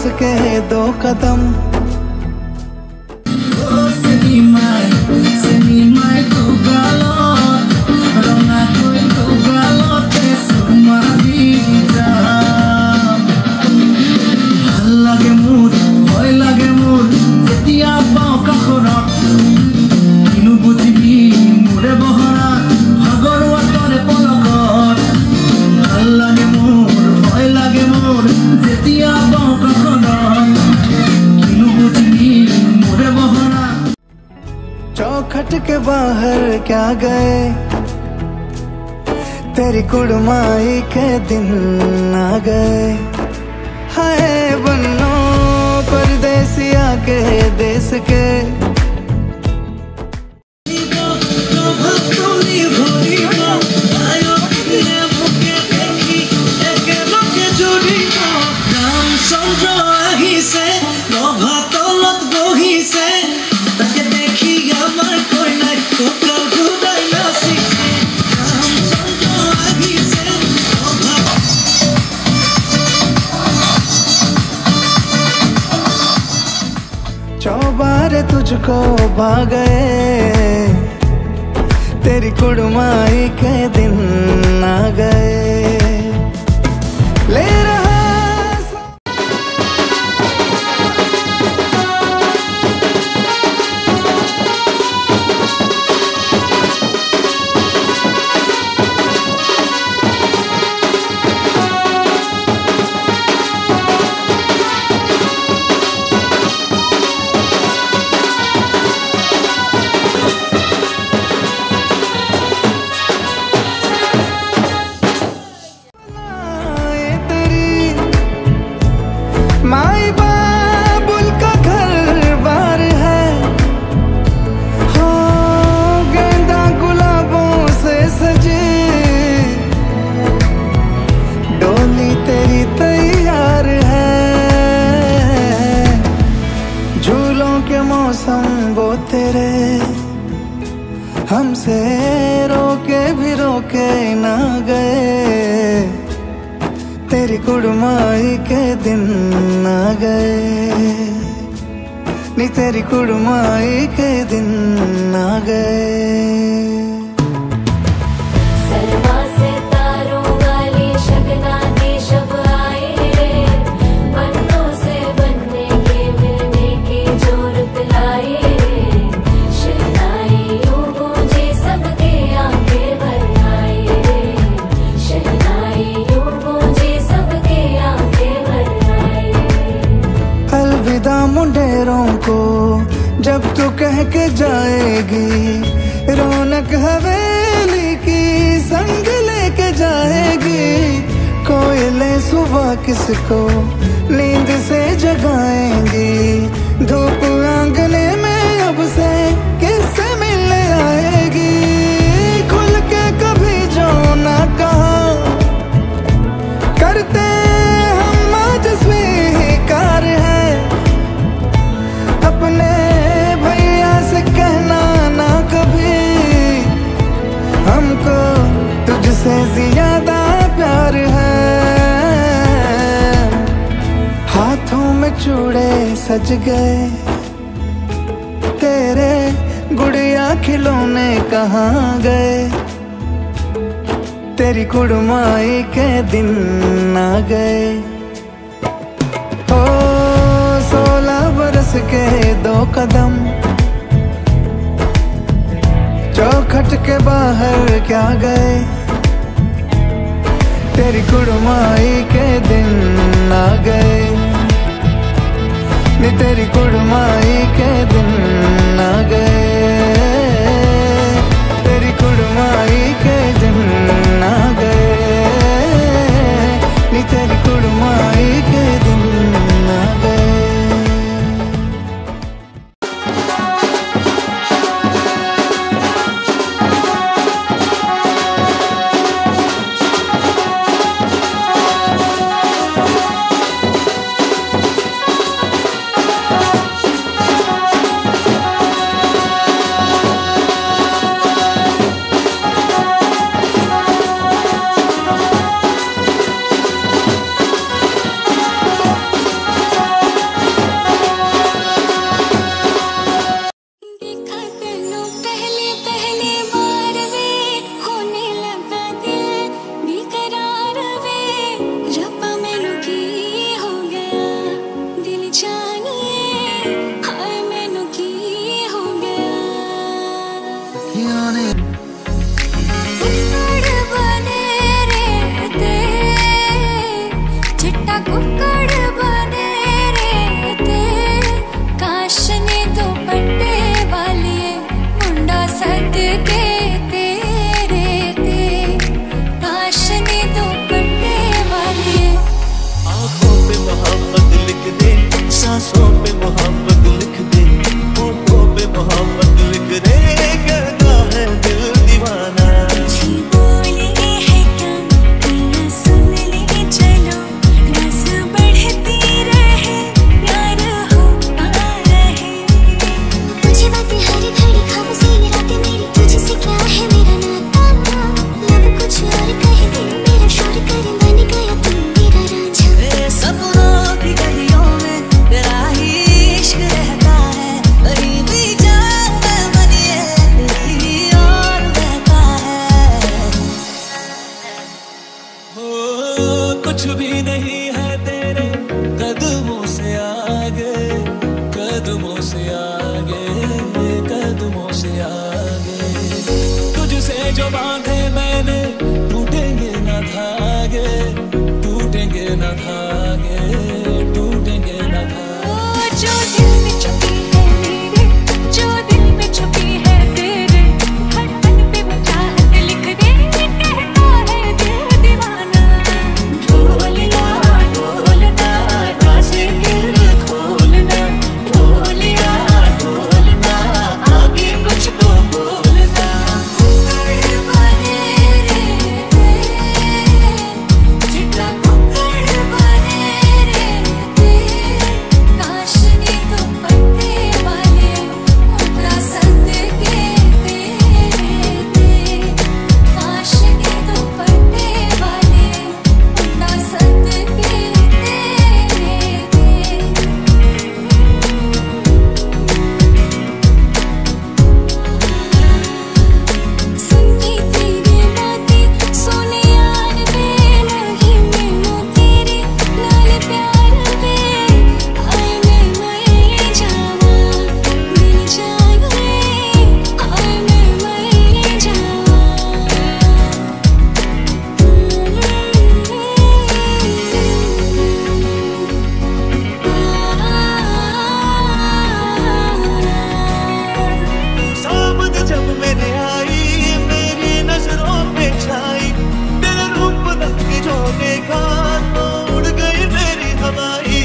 बरस के 2 कदम। चौखट के बाहर क्या गए, तेरी कुड़माई के दिन आ गए। हाय बन्नो परदेसिया के देश के, चौबारे तुझको भा गए, तेरी कुड़माई के दिन आ गए। ले रहा माई बाबुल का घर बार है, हो गेंदा गुलाबों से सजे, डोली तेरी तैयार है। झूलों के मौसम वो तेरे, हमसे रोके भी रोके ना गए, तेरी कुड़माई के दिन आ गए। नी तेरी कुड़माई के दिन आ गए। मुंडेरों को जब तू कह के जाएगी, रौनक हवेली की संग लेके जाएगी। कोयले सुबह किसको नींद से जगाएंगी, धूप आंगने में अब से किससे मिलने आएगी। खुल के कभी जो ना कहा करते हम आज स्वीकार है, अपने भैया से कहना ना कभी, हमको तुझसे ज्यादा प्यार है। हाथों में चूड़े सज गए, तेरे गुड़िया खिलौने कहाँ गए, तेरी कुड़माई के दिन आ गए। 16 बरस के 2 कदम, चौखट के बाहर क्या गए, तेरी कुड़माई के दिन आ गए। नी तेरी कुड़माई के दिन आ गए, तेरी कुड़माई के दिन आ गए। नी तेरी कुड़माई के दिन आ गए। कुछ भी नहीं है तेरे कदमों से आगे, कदमों से आगे, कदमों से आगे। तुझसे जो बांधे मैंने टूटेंगे न धागे, टूटेंगे न धागे, टूटेंगे न धागे। जो दिल में छुपी है मेरे, जो दिल में छुपी है तेरे, हर पल पे वो चाहत लिख दे, कहता है दिल दीवाना। ढोलिया ढोलना राज़े दिल खोलना, ढोलिया ढोलना आगे कुछ तो बोलना। कुक्कड़ बने रे जितना कुक्कड़ बने रे, काशनी तो पत्ते वाले उतना सदके तेरे, काशनी तो पत्ते वाले उतना सदके तेरे। सुनती तेरी बातें सोने यार में, नहीं मैनू तेरे नाल प्यार में, आए मैं मर जावा दिल जान रे, आए मैं मर जावा। सामने जब मैंने आई मेरी नजरों पे छाई, तेरा रूप रंग जो देखा तो उड़ गई मेरी हवाई।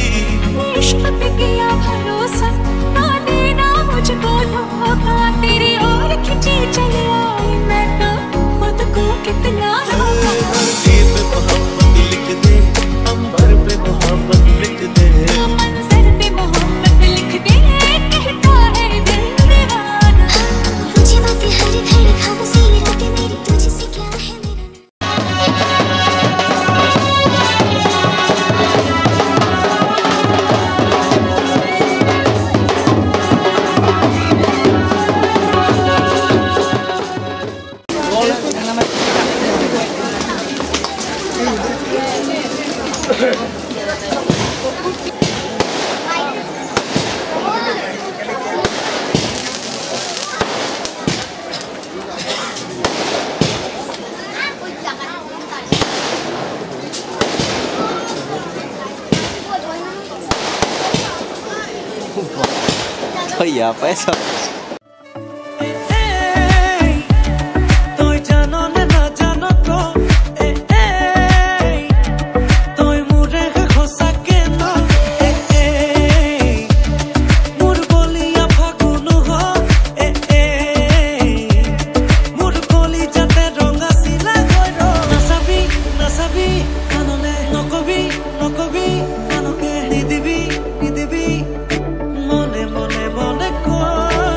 इश्क पे किया भरोसा, ना देना मुझको धोखा, तेरी ओर खिंची चली आई मैं तो खुद को कितना रोका। धरती पे मोहब्बत लिख दे, अंबर पे मोहब्बत लिख दे, मंजर पे मोहब्बत लिख दे, कहता है दिल दीवाना। मुझे बातें हर घर खामोशी रातें मेरी तुझसे क्या है मेरा। Iya, apa eso? তুই জানো না না জানো তো, তুই মুরে খোসা কেন, মুর বলিয়া ফাগুন হ, মুর কলি যাতে রঙা সিলা গর। নাচাবি নাচাবি কানলে, নকবি নকবি কানকে নিদিবি নিদিবি, মনে মনে মনে কর।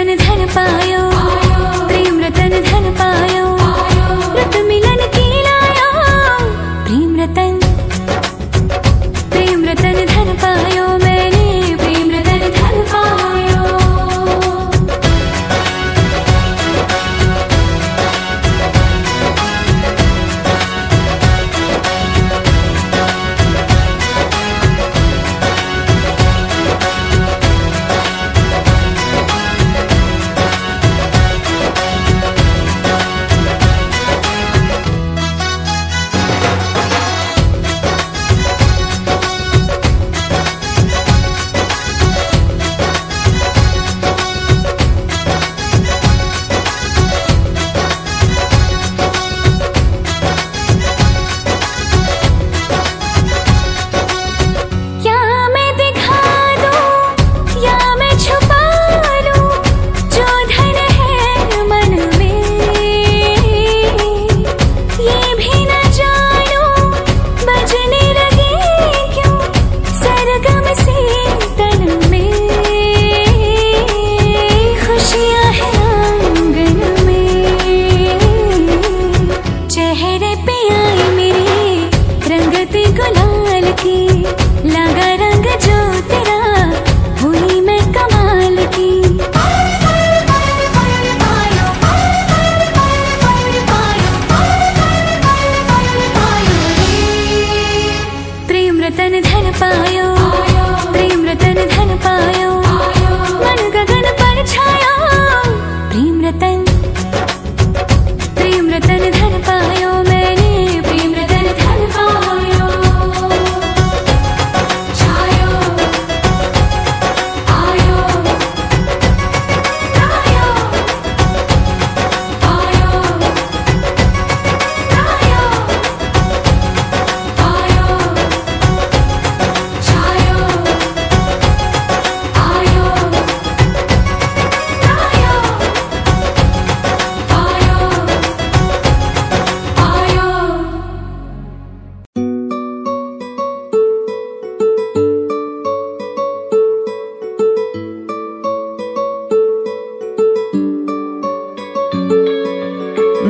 रतन धन पायो, प्रेम रतन धन पायो, रत मिलन की लायो, प्रेम रतन धन पायो मैंने, प्रेम रतन धन पायो।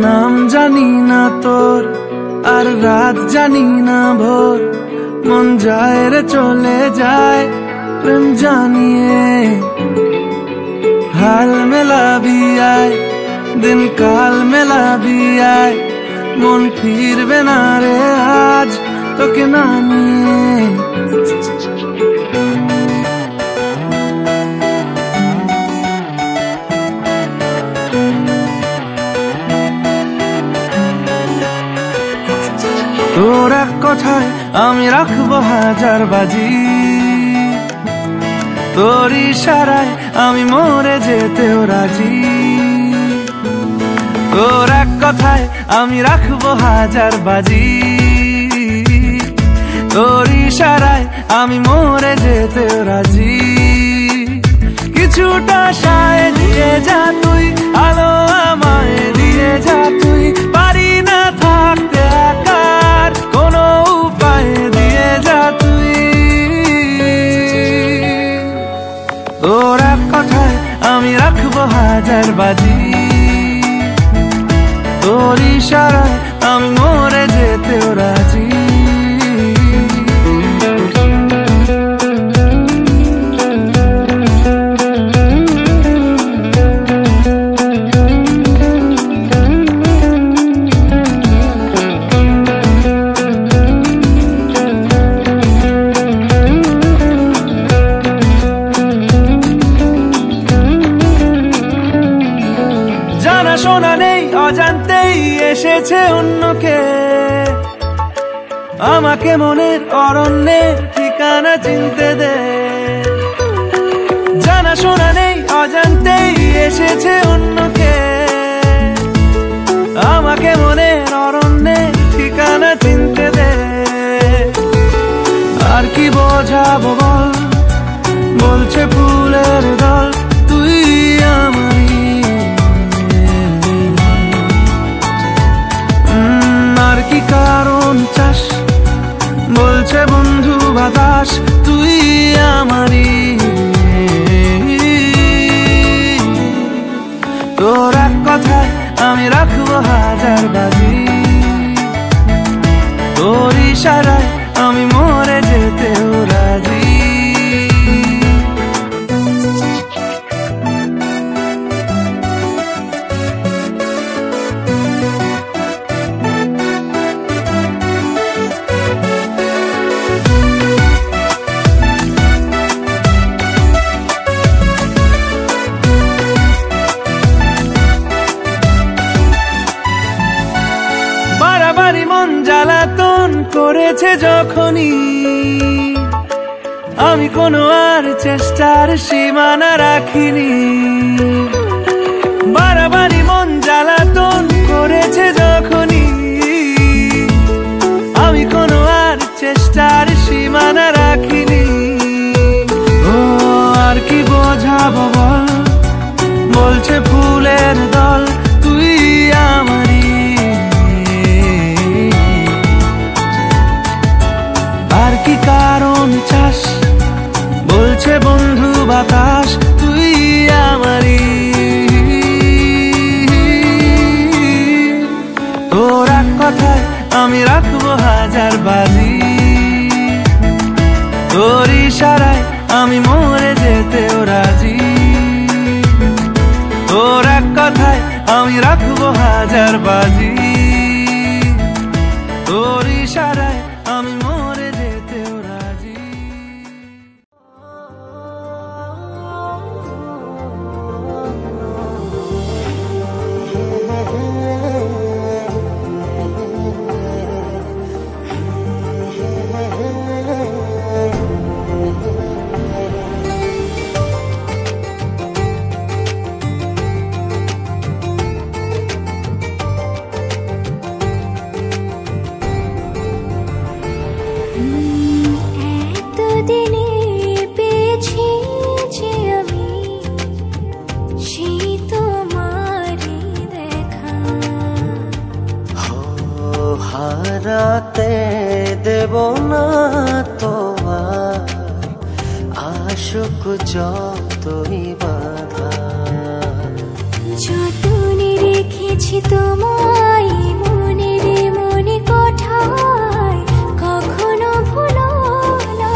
नाम जानी ना तोर আর রাত জানি না ভোর, মন যায় রে চলে যায় প্রেম জানিয়ে। হাল মেলাবি আয়, দিন কাল মেলাবি আয়, মন ফিরবে না রে আজ তোকে না নিয়ে। তোর এক কথায় আমি রাখবো হাজার বাজি, তোর ইশারায় আমি মরে যেতেও রাজি। তোর এক কথায় আমি রাখবো হাজার বাজি, তোর ইশারায় আমি মরে যেতেও রাজি। কিছুটা সায় দিয়ে যা তুই, আলো আমায় দিয়ে যা তুই, পারি না থাকতে একার কোনো উপায় দিয়ে যা তুই। তোর এক কথায় আমি রাখবো হাজার বাজি, তোর ইশারায় আমি মরে যেতেও রাজি। শোনা নেই অজান্তেই এসেছে অন্যকে, আমাকে মনের অরণ্যের ঠিকানা চিনতে দে। জানা শোনা নেই অজান্তেই এসেছে অন্যকে, আমাকে মনের অরণ্যের ঠিকানা চিনতে দে। আর কি বোঝাবো বল, বলছে ফুলের দল তুই আমারই। আর কি কারণ চাস, বলছে বন্ধু বাতাস তুই আমারই। তোর এক কথায় আমি রাখবো হাজার বাজি, তোর ইশারায় আমি মরে যেতেও রাজি। বাড়াবাড়ি মন জ্বালাতন করেছে যখনই, আমি কোনো আর চেষ্টার সীমানা রাখিনি। বাড়াবাড়ি মন জ্বালাতন করেছে যখনই, আমি কোনো আর চেষ্টার সীমানা রাখিনি। ও আর কি বোঝাবো বল, বলছে ফুলের দল তুই আমারই। আর কি কারণ চাস, বলছে বন্ধু বাতাস তুই আমারই। তোর এক কথায় আমি রাখবো হাজার বাজি, তোর ইশারায় আমি মরে যেতেও রাজি। তোর এক কথায় আমি রাখবো হাজার বাজি, তোর ইশারায় আমি মরে যেতেও রাজি। হারাতে দেব না তোমার আশুক যতই বাধা, যতনে রেখেছি তোমায় মনের মনে কোঠায়, কখনো ভুলো না।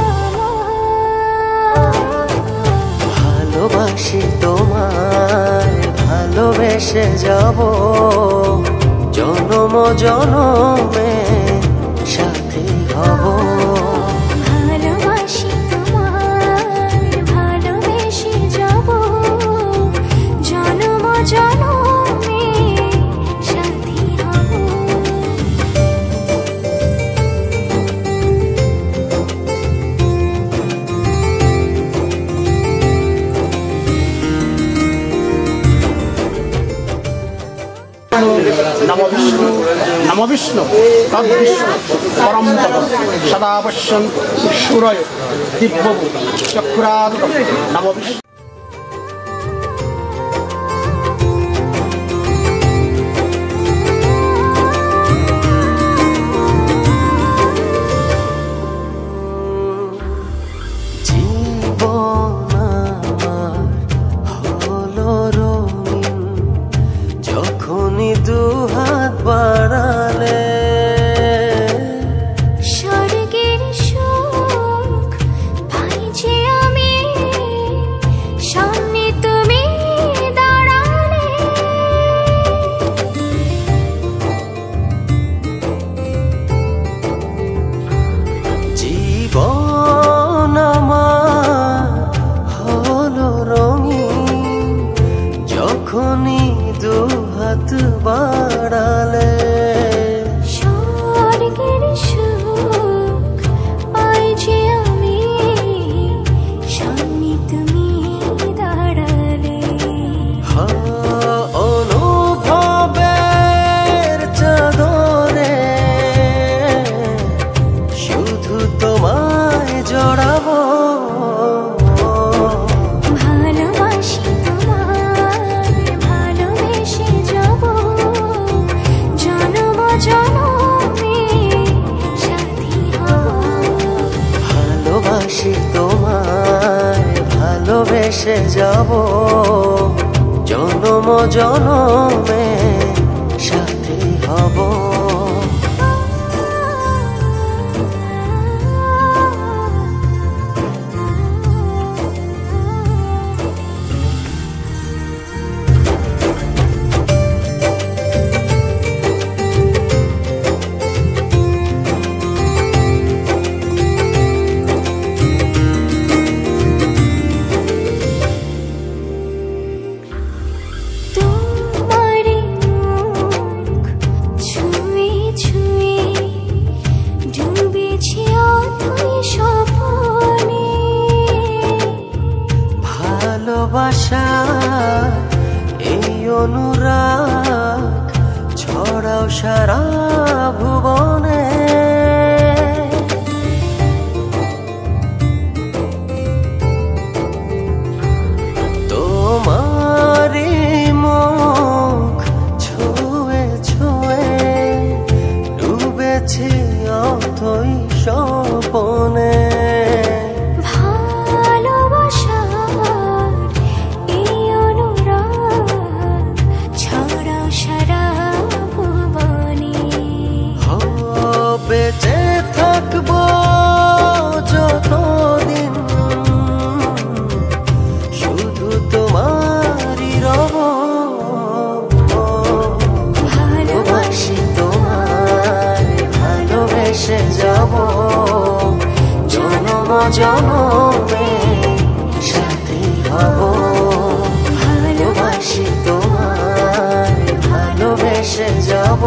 ভালোবাসি তোমায় ভালোবেসে যাব, জনম জনমে সাথী হব। ভালোবাসি তোমায় ভালোবেসে যাব, জনম জনমে সাথী হব। नमो विष्णु तद्विष्णु परम पद सदा पश्यन् सूरय दिव्यभू चक्रादुरं नमो विष्णु। দুহাত বাড়ালে স্বর্গের সুখ পাই যে আমি, সামনে তুমি দাঁড়ালে। জীবন আমার হলো রঙিন, যখনই দুহাত বাড়ালে। স্বর্গের সুখ পাই যে আমি, সামনে তুমি দাঁড়ালে। অনুভবের চাদরে শুধু তোমায় জড়াবো। ভালোবাসি তোমায় ভালোবেসে যাব, জনম জনমে সাথী হব। ভালোবাসি তোমায় ভালোবেসে যাব, জন জনমে সাথী হব। ভালোবাসা এই অনুরাগ ছড়াও সারা ভুবনে। তোমারি মুখ ছুঁয়ে ছুঁয়ে ডুবেছি অথই স্বপনে। বেঁচে থাকবো যতদিন শুধু তোমারই রব। ভালোবাসি তোমায় ভালোবেসে যাব জনম জনমে সাথী হব। ভালোবাসি তোমায় ভালোবেসে যাব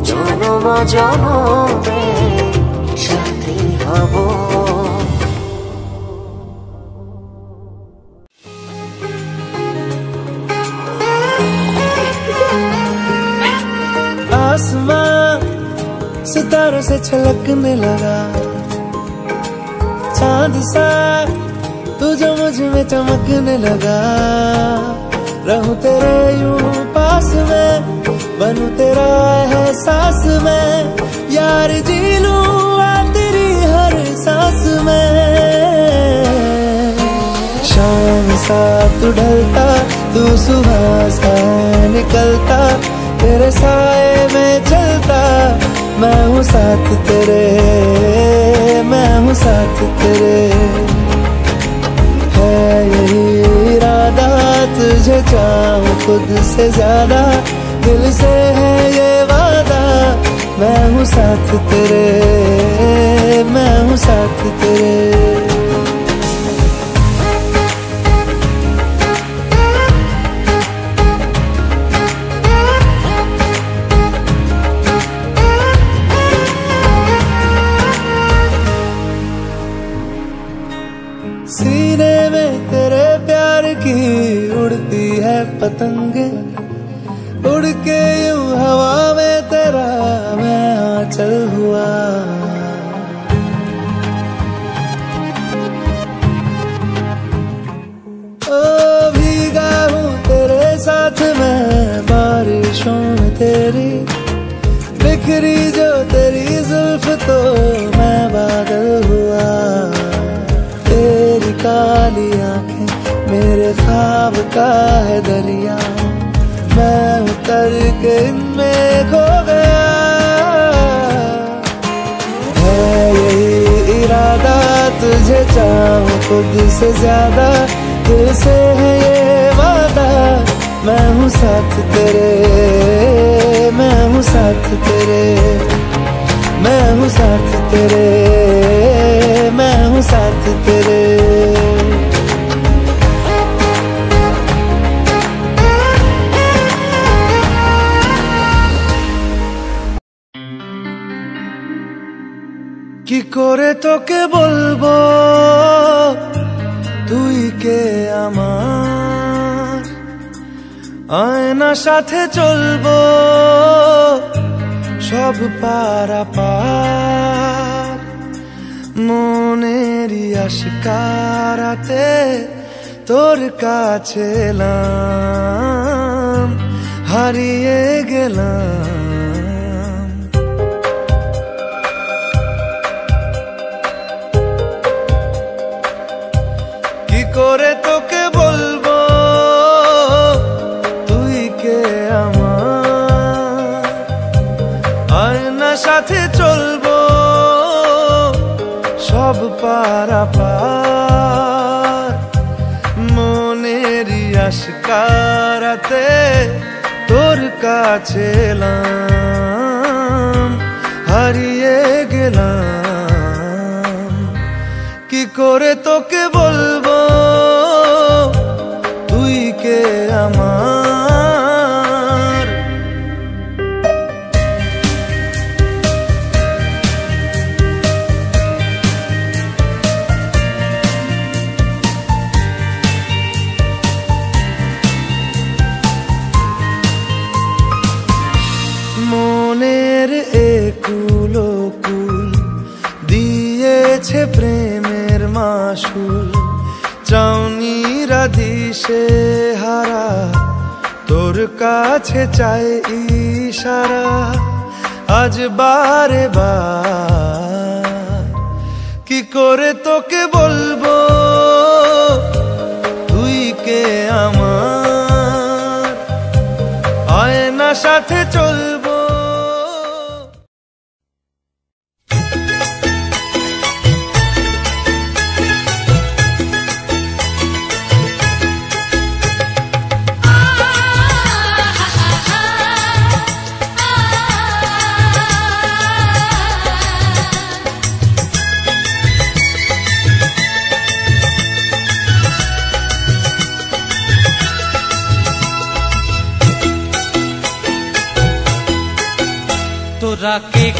জনম জনমে সাথী হব। आसमां सितारों से छलकने लगा, चांद सा तू जो मुझ में चमकने लगा। रहूं तेरे यूं पास में बनूं तेरा एहसास में, यार जी लूं तेरी हर सांस में। शाम सा तू ढलता तू सुबह सा निकलता, तेरे साए में चलता मैं हूँ साथ तेरे, मैं हूँ साथ तेरे। है यही इरादा तुझे चाहूं खुद से ज्यादा, दिल से है ये वादा मैं हूँ साथ तेरे, मैं हूँ साथ तेरे। सीने में तेरे प्यार की उड़ती है पतंगे, उड़ के यूं हवा में तेरा मैं आंचल हुआ। ओ भीगा हूँ तेरे साथ मैं बारिशों में तेरी, बिखरी जो तेरी जुल्फ तो मैं बादल हुआ। तेरी काली आंखें मेरे ख्वाब का है दरिया, मैं उतर के इनमें खो गया। है यही इरादा तुझे चाहूं खुद से ज्यादा, दिल से है ये वादा मैं हूँ साथ तेरे, मैं हूँ साथ तेरे, मैं हूँ साथ तेरे, मैं हूँ साथ तेरे। কি করে তোকে বলবো তুই কে আমার, আয়না সাথে চলবো সব পারাপার, মনেরই আশকারাতে তোর কাছে এলাম, হারিয়ে গেলাম। কি করে তোকে বলবো আশকারাতে তোর কাছে এলাম, হারিয়ে গেলাম। কি করে তোকে বলবো তুই কে আমার? মনের একুল কুল দিয়েছে প্রেমের মাসুল, চাউনি রাধিসে হারা তোর কাছে চাই ইশারা। আজ বারে বার কি করে তোকে বলবো তুই কে আমার? আয়না সাথে চলবো। তোরা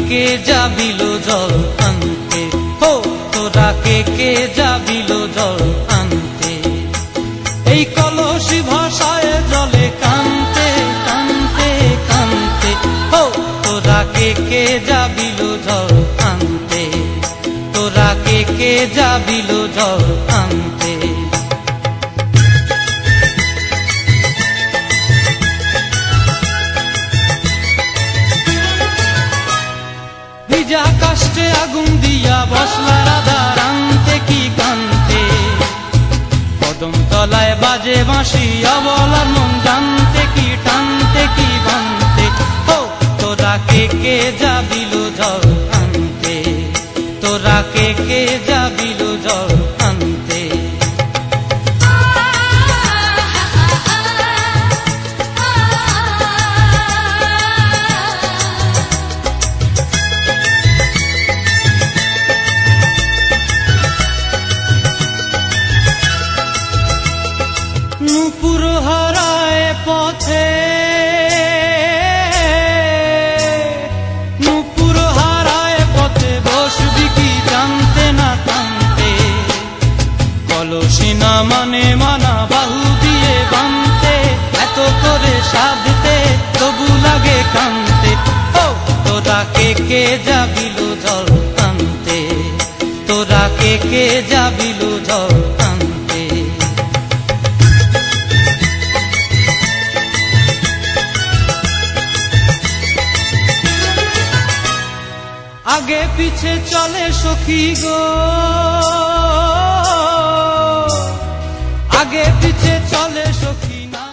কে যাবিল জল আনতে, হো তোরা কে যাবিল জল আনতে, এই কলসি ভাষায় জলে কানতে কানতে কানতে। হো তোরা কে যাবিল জল আনতে, তোরা কে যাবিল জল আনতে। ভিজা কাষ্টে আগুন দিয়া বসলা রাধা রান্তে কি কান্তে, কদম তলায় বাজে বাঁশি অবলার মন জানতে কি টানতে কি বানতে। হো তোরা কে যাবিল জল আনতে, তোরা কে যাবিল জল আনতে। নূপুর হারায় পথে, নূপুর হারায় পথে বসবি কি জানতে না কানতে, কলসি না মানে মানা বাহু দিয়ে বানতে, এত করে সাধতে তবু লাগে কানতে। ও তোরা কে যাবিল জল আনতে, তোরা কে যাবিল জল আনতে। আগে পিছে চলে সখী গো, আগে পিছে চলে সখী না।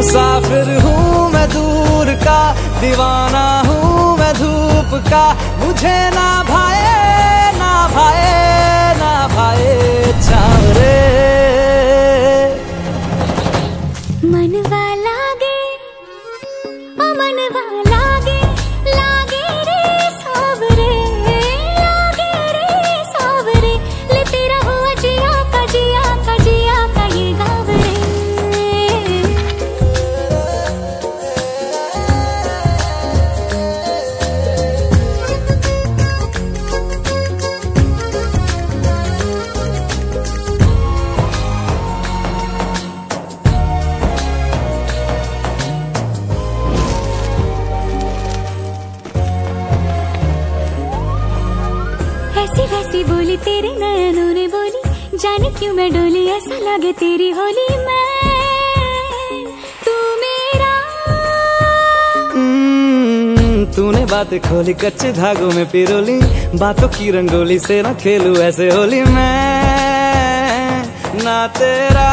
मुसाफिर हूँ मैं दूर का, दीवाना हूँ मैं धूप का, मुझे ना भाए ना भाए ना भाए चावरे। मनवा लागे ओ मनवा लागे, लागे रे सावरे, लागे रे सावरे, ले तेरा हुआ जिया का जिया का जिया का ये गावरे। ऐसी वैसी बोली तेरे नयनों ने बोली, जाने क्यों मैं डोली, ऐसा लगे तेरी होली मैं तू मेरा। तूने बातें खोली कच्चे धागों में पिरोली, बातों की रंगोली से ना खेलूं ऐसे होली मैं ना तेरा।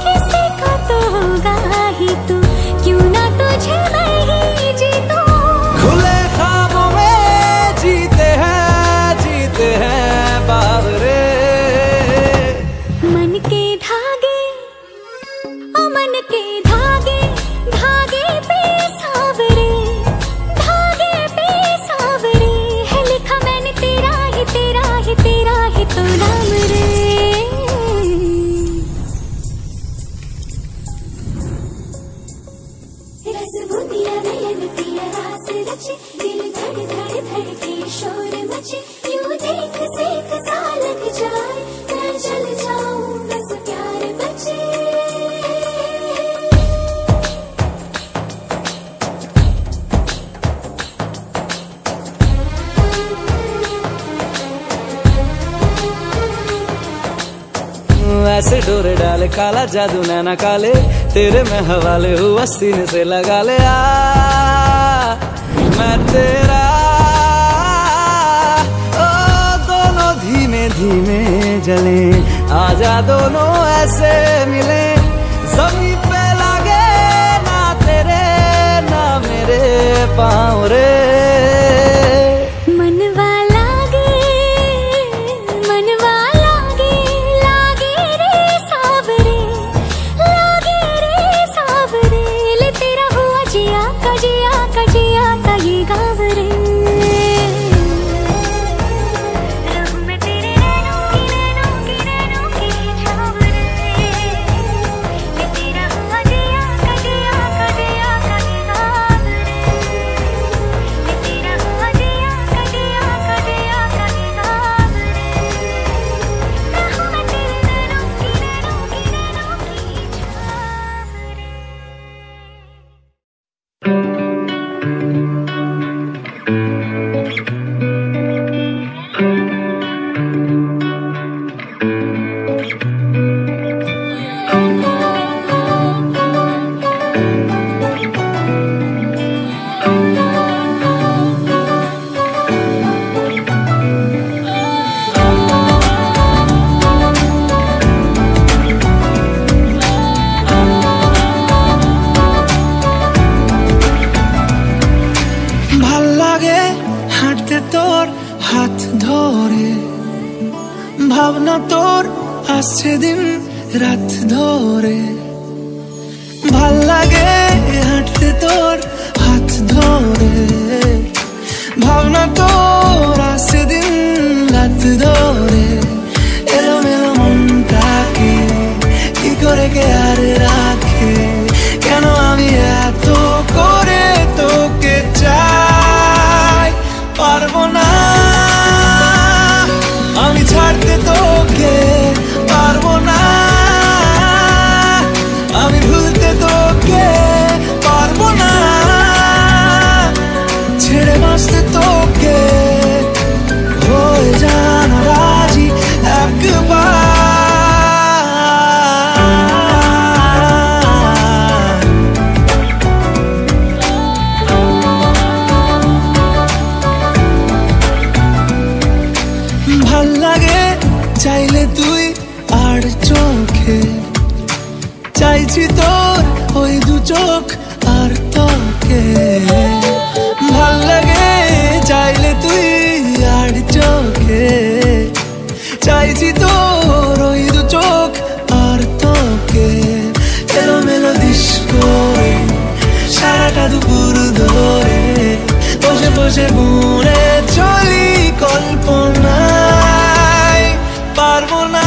किसी को तो होगा ही तू, क्यों ना तुझे मैं ही जीतूं। खुले ख्वाबों में जीते हैं बावरे। मन के धागे ओ मन के धागे, धागे पे सावरे, धागे पे सावरे, है लिखा मैंने तेरा ही तेरा ही तेरा ही तो नाम रे। रस बुदिया नयन पिया रास रचे, दिल धड़ धड़ धड़के शोर मचे, यूं देख सेक सा लग जाए, मैं चल जाऊं बस प्यार बचे। ऐसे डोरे डाले काला जादू नैना काले, तेरे में हवाले हुआ सीने से लगा ले आ मैं तेरा। ओ दोनों धीमे धीमे जले, आजा दोनों ऐसे मिले, जमीन पे लागे ना तेरे ना मेरे पाँव रे। मनवा लागे, मनवा लागे, लागे रे सावरे, लागे रे सावरे, ले तेरा हुआ जिया का जिया का जिया का ये गावरे। रहूं मैं तेरे नैनों की छावरे, ले तेरा हुआ जिया का जिया का जिया का ये गावरे, ले तेरा हुआ जिया का जिया का जिया का ये गावरे। रहूं मैं तेरे नैनों की छावरे। ভাল লাগে হাঁটতে তোর হাত ধরে, ভাবনা তোর আসছে দিন রাত ধরে। ভাল লাগে হাঁটতে তোর হাত ধরে, ভাবনা তোর আসছে দিন রাত ধরে। এলোমেলো মনটাকে কি করে কে আর রাখে, কেন আমি এত করে তোকে চাই, পারবো না আমি ছাড়তে তোকে, পারবো না আমি ভুলতে তোকে, পারবো না ছেড়ে বাঁচতে তোকে, হয়ে জানা রাজি একবার। ভাল লাগে চাইলে তুই আর চোখে, চাইছি তোর ওই দু চোখ আর তোকে ভাল লাগে চাইলে তুই আর চোখে চাইছি তোর ওই দু চোখ আর তোকে এলোমেলো ডিস্কো সারাটা দুপুর ধরে বসে বসে বুনে চলি কল্পনায় পারবো না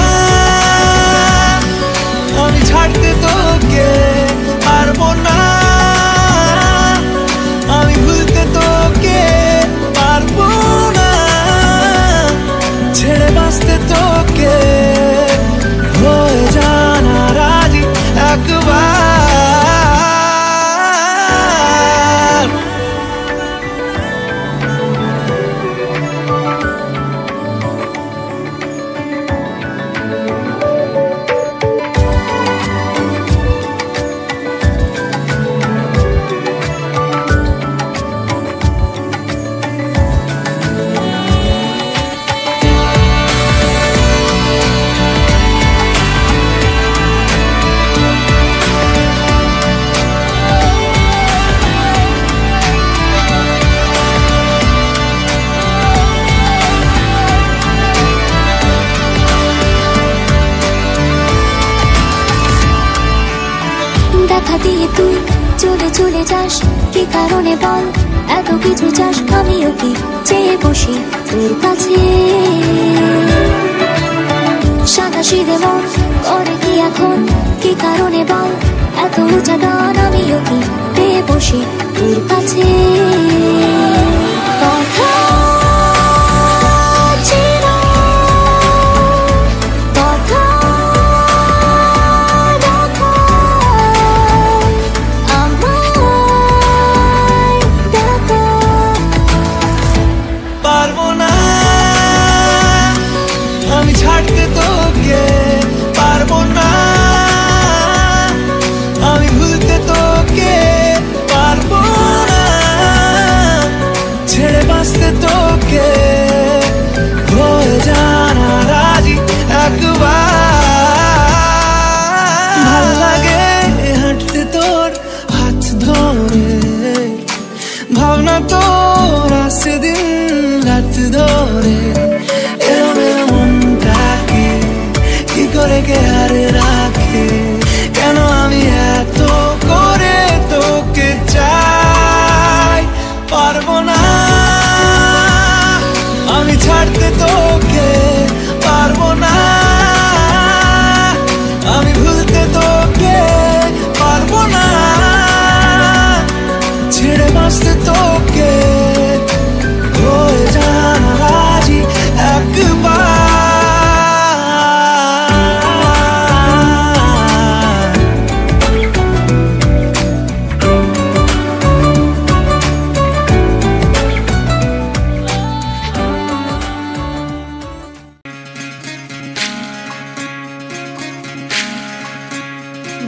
আমি ছাড়তে তোকে পারবো না আমি ভুলতে তোকে পারবো না ছেড়ে বাঁচতে তোকে হয়ে জানা রাজি একবার দিয়ে তুই চলে চলে যাস কি কারণে বল এত কিছু চাস আমিও কি চেয়ে বসি তোর কাছে সাদাসিধে মন করে কি এখন কি কারণে বল এত উঁচা ডান আমিও কি পেয়ে বসি তোর কাছে কথা ছাড়তে তোকে পারবো না আমি ভুলতে তোকে পারবো না ছেড়ে বাঁচতে তোকে হয়ে জানা রাজি একবার ভাল লাগে হাঁটতে তোর হাত ধরে ভাবনা তোর আসে দিন রাত ধরে করে কে হারে রাখে কেন আমি এত করে তোকে চাই পারবো না আমি ছাড়তে তোকে পারবো না আমি ভুলতে তোকে পারবো না ছেড়ে বাঁচতে তোকে হয়ে জানা রাজি একবার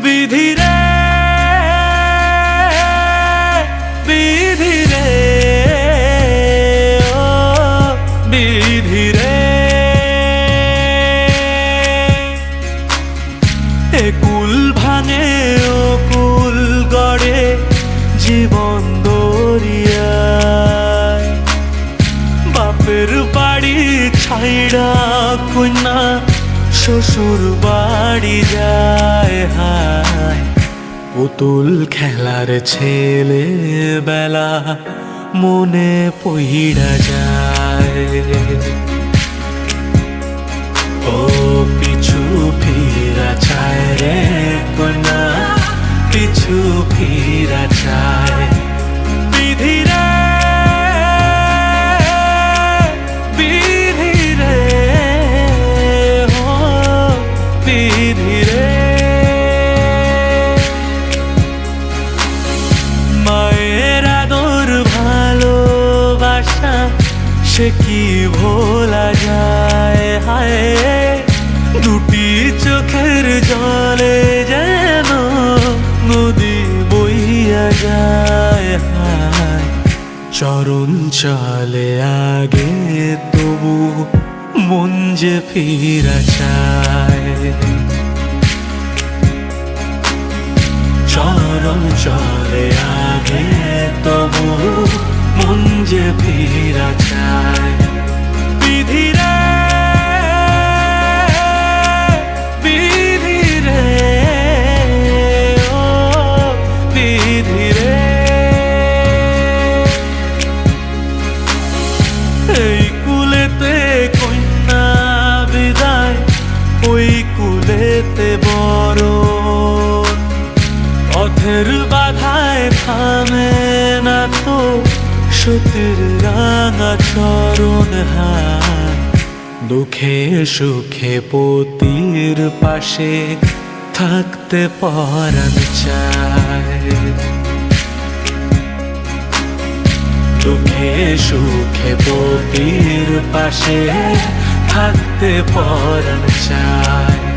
বিধি রে বিধি রে ও বিধি রে একুল ভাঙে ও কুল গড়ে জীবন দরিয়ায় বাপের বাড়ি ছাইড়া কন্যা শ্বশুর বাড়ি যায় হায় পুতুল খেলার ছেলে বেলা মনে পইড়া যায় ও পিছু ফিরা চায় রে কন্যা পিছু ফিরা চায় বিধি রে মায়ের আদর ভালোবাসা সে কি ভোলা যায় হায় দুটি চোখের জলে যেন নদী বইয়া যায় হায় চরণ চলে আগে তবু মন যে ফিরা চায় চরণ চলে আগে তবু মন যে ফিরা চায় বিধিরে বিধিরে ও বিধিরে এই কুলেতে কন্যা বিদায় ওই কুলেতে বড় পথের বাধায় থামে না তো সতীর রাঙা চরণ হাত দুঃখে সুখে পতির পাশে থাকতে পরাণ চায় দুঃখে সুখে পতির পাশে থাকতে পরাণ চায়